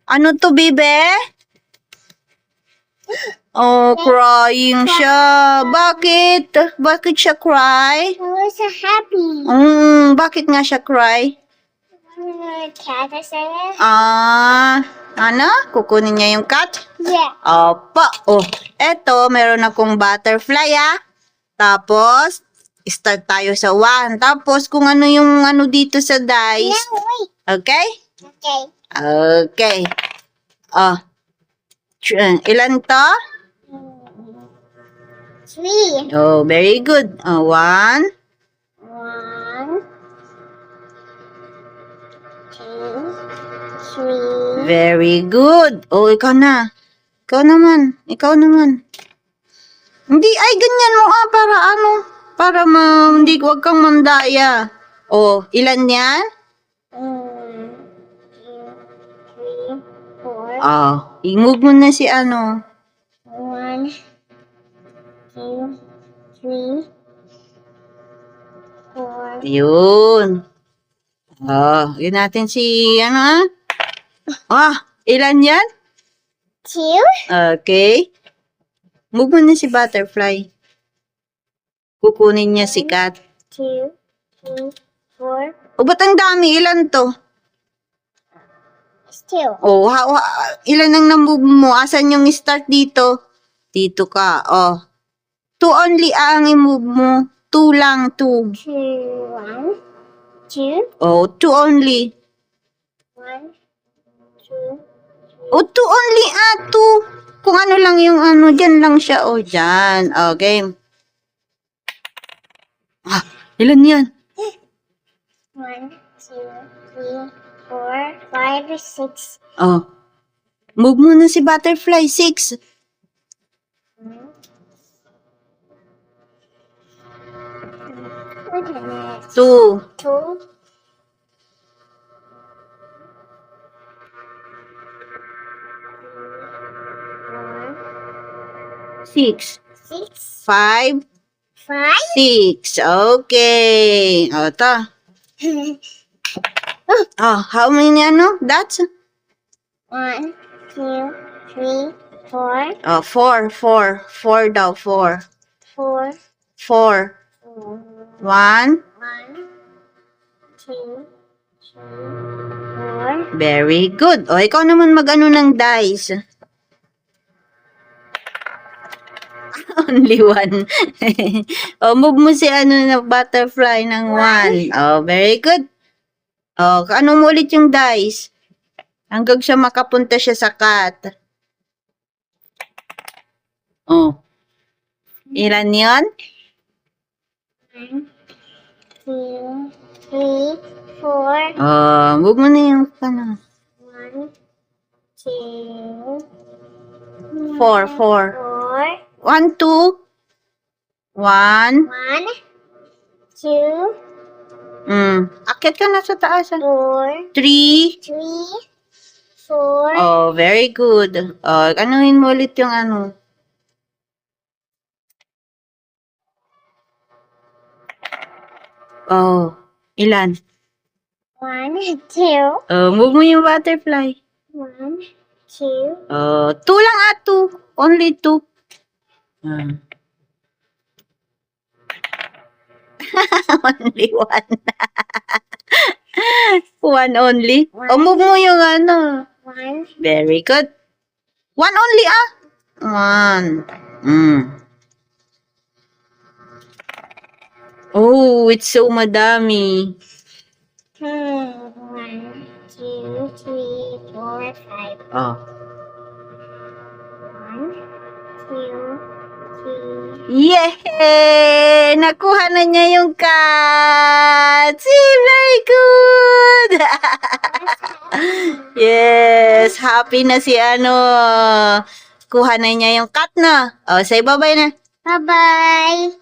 Ano to, bibe? Oh, crying siya. Bakit? Bakit siya cry? I was so happy. Bakit nga siya cry? Cat or something? Ano? Kukunin niya yung cat? Yeah. Opo. Oh, eto, meron akong butterfly, Tapos, start tayo sa 1. Tapos, kung ano yung ano dito sa dice. No, wait. Okay? Okay. Okay. Oh. Ilan to? 3. Oh, very good. 1. 1, 2, 3. Very good. Oh, ikaw na. Ikaw naman. Hindi, ay, ganyan mo, para ano? Para hindi, wag kang mandaya. Oh, ilan yan? 2, 3, 4. Oh, i-move mo na si ano. 1, 2, 3, 4. Yun. Oh, yun natin si, ano, ilan yan? 2. Okay. Move mo na si butterfly. Kukunin niya si cat. 2, 3, 4. O, ba't ang dami? Ilan to? Still. Oh, ilan ang na-move mo? Asan yung start dito? Dito ka. Oh. 2 only ang i-move mo. 2 lang, 2. 2, 1, 2, Oh, 2 only. 1, 2. Oh, 2 only, 2. Kung ano lang yung ano, dyan lang siya. Oh, dyan. Okay. Ilan yan? 1, 2, 3, 4, 5, 6. Oh. Move mo na si butterfly. 6. Look at this. 2. 2. 6. 6, 5. 5. 6. Okay. Oh, ito. Oh, how many ano? That's? 1, 2, 3, 4, Oh, 4. 4 daw, 4. 4, 4. 1. 1, 2, 3, 4. Very good. O, ikaw naman mag-ano ng dice. Only 1. O, move mo si ano na butterfly ng 1. Oh, very good. O, ano mo ulit yung dice? Hanggang siya makapunta siya sa cat. Oh. Ilan yun? 1, 2, 3, 4. Oh, move mo na yung ano. 1, 2, 4. 4. 1, 2. 1. 1, 2, Akit ka na sa taas. 4, 3. 3, 4. Oh, very good. Oh, anuhin mo ulit yung ano. Oh, ilan? 1, 2, Oh, move mo yung butterfly. 1, 2. Oh, 2 lang, 2. Only 2. Only 1. 1 only. Oh, move mo yung ano. 1, Very good. 1 only, 1. Oh, it's so madami. 1, 2, 3, 4, 5. Oh. 1, 2, 3. Yay! Nakuha na niya yung cat! See, very good! Yes! Happy na si ano. Kuha na niya yung cat na. Oh, say bye-bye na. Bye-bye.